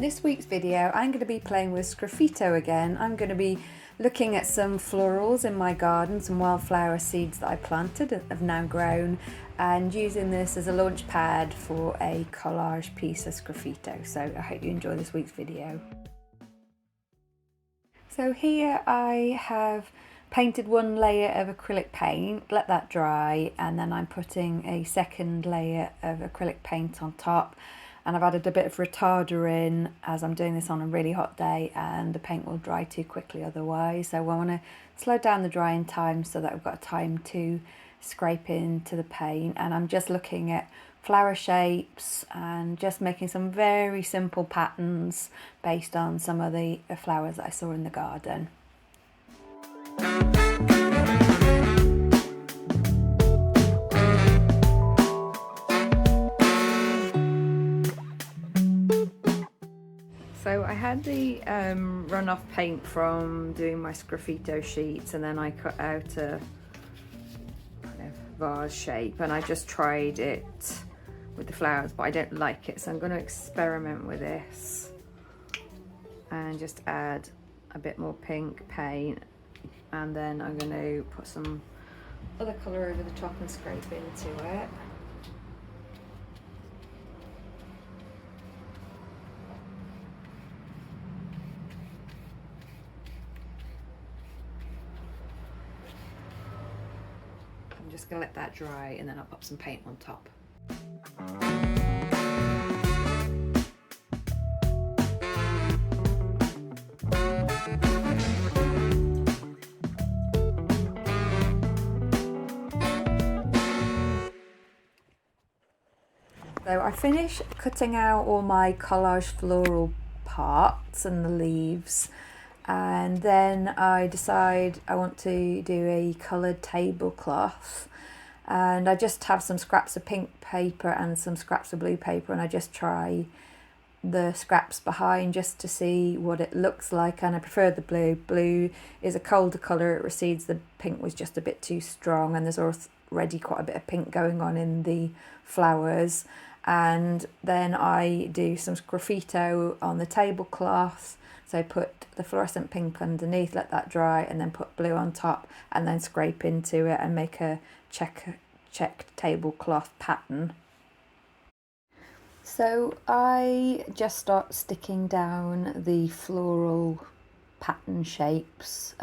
this week's video I'm going to be playing with Sgraffito again. I'm going to be looking at some florals in my garden, some wildflower seeds that I planted and have now grown, and using this as a launch pad for a collage piece of Sgraffito. So I hope you enjoy this week's video. So here I have painted one layer of acrylic paint, let that dry, and then I'm putting a second layer of acrylic paint on top. And I've added a bit of retarder in as I'm doing this on a really hot day, and the paint will dry too quickly otherwise. So I want to slow down the drying time so that I've got time to scrape into the paint. And I'm just looking at flower shapes and just making some very simple patterns based on some of the flowers that I saw in the garden. So I had the runoff paint from doing my Sgraffito sheets, and then I cut out a kind of vase shape, and I just tried it with the flowers, but I don't like it, so I'm going to experiment with this and just add a bit more pink paint, and then I'm going to put some other colour over the top and scrape into it. I'm just going to let that dry, and then I'll pop some paint on top. So I finished cutting out all my collage floral parts and the leaves, and then I decide I want to do a coloured tablecloth, and I just have some scraps of pink paper and some scraps of blue paper, and I just try the scraps behind just to see what it looks like, and I prefer the blue. Blue is a colder colour, it recedes. The pink was just a bit too strong, and there's already quite a bit of pink going on in the flowers. And then I do some Sgraffito on the tablecloth. So put the fluorescent pink underneath, let that dry, and then put blue on top, and then scrape into it and make a checked tablecloth pattern. So I just start sticking down the floral pattern shapes,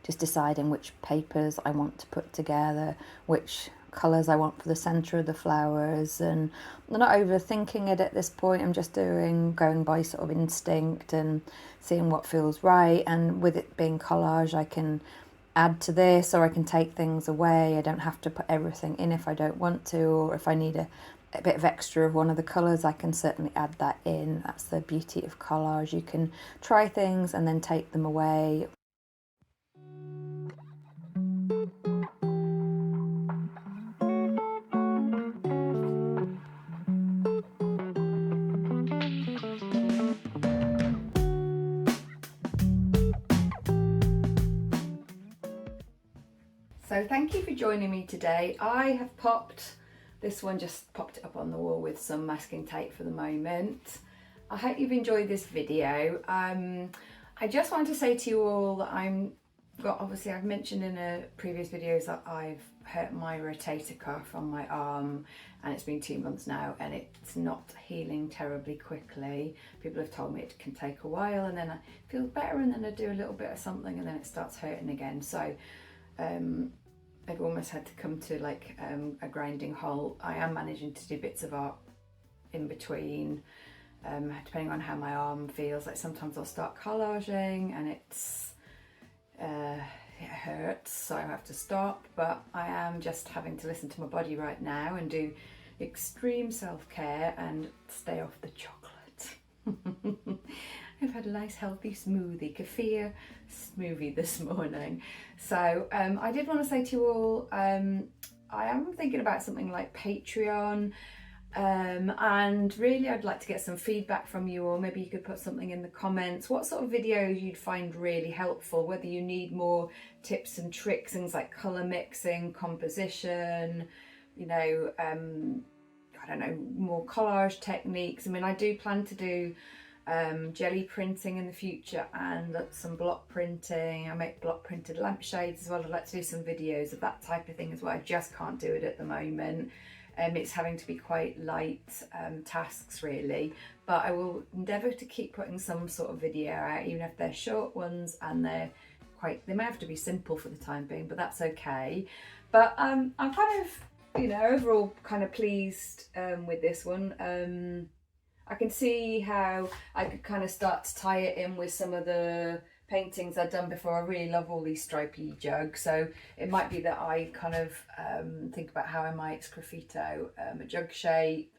just deciding which papers I want to put together, which colours I want for the centre of the flowers, and I'm not overthinking it at this point. I'm just going by sort of instinct and seeing what feels right, and with it being collage I can add to this or I can take things away. I don't have to put everything in if I don't want to, or if I need a bit of extra of one of the colours I can certainly add that in. That's the beauty of collage, you can try things and then take them away. So thank you for joining me today. I have popped this one, just popped it up on the wall with some masking tape for the moment. I hope you've enjoyed this video. I just want to say to you all that obviously I've mentioned in a previous videos that I've hurt my rotator cuff on my arm, and it's been 2 months now, and it's not healing terribly quickly. People have told me it can take a while, and then I feel better, and then I do a little bit of something and then it starts hurting again. So I've almost had to come to like a grinding halt. I am managing to do bits of art in between, depending on how my arm feels. Like sometimes I'll start collaging and it hurts, so I have to stop, but I am just having to listen to my body right now and do extreme self-care and stay off the chocolate. I've had a nice healthy smoothie, kefir smoothie this morning. So I did want to say to you all, I am thinking about something like Patreon, and really I'd like to get some feedback from you all. Maybe you could put something in the comments, what sort of videos you'd find really helpful, whether you need more tips and tricks, things like colour mixing, composition, you know, I don't know, more collage techniques. I mean, I do plan to do jelly printing in the future and some block printing. I make block printed lampshades as well. I'd like to do some videos of that type of thing as well. I just can't do it at the moment. It's having to be quite light tasks really, but I will endeavour to keep putting some sort of video out, even if they're short ones and they may have to be simple for the time being, but that's okay. But I'm kind of, you know, overall kind of pleased with this one. I can see how I could kind of start to tie it in with some of the paintings I've done before. I really love all these stripy jugs, so it might be that I kind of think about how I might Sgraffito a jug shape.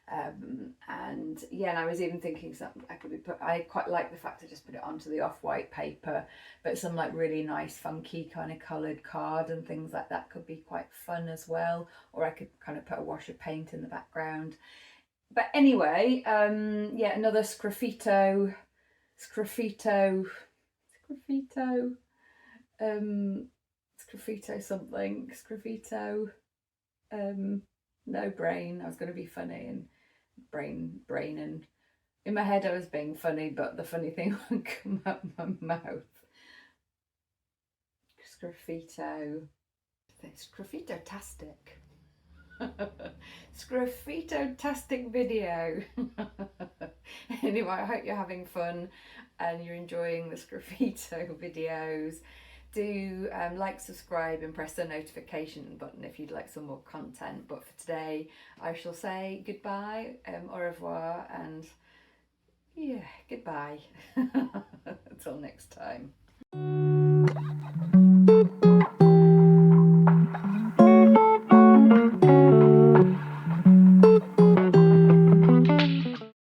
And yeah, and I was even thinking something I could be I quite like the fact I just put it onto the off-white paper, but some like really nice funky kind of coloured card and things like that could be quite fun as well, or I could kind of put a wash of paint in the background. But anyway, yeah, another Sgraffito something, Sgraffito, no brain. I was going to be funny and brain, and in my head I was being funny, but the funny thing wouldn't come out my mouth. Sgraffitotastic. Sgraffitotastic video. Anyway, I hope you're having fun and you're enjoying the Sgraffito videos. Do like, subscribe and press the notification button if you'd like some more content. But for today I shall say goodbye, au revoir, and yeah, goodbye. Until next time.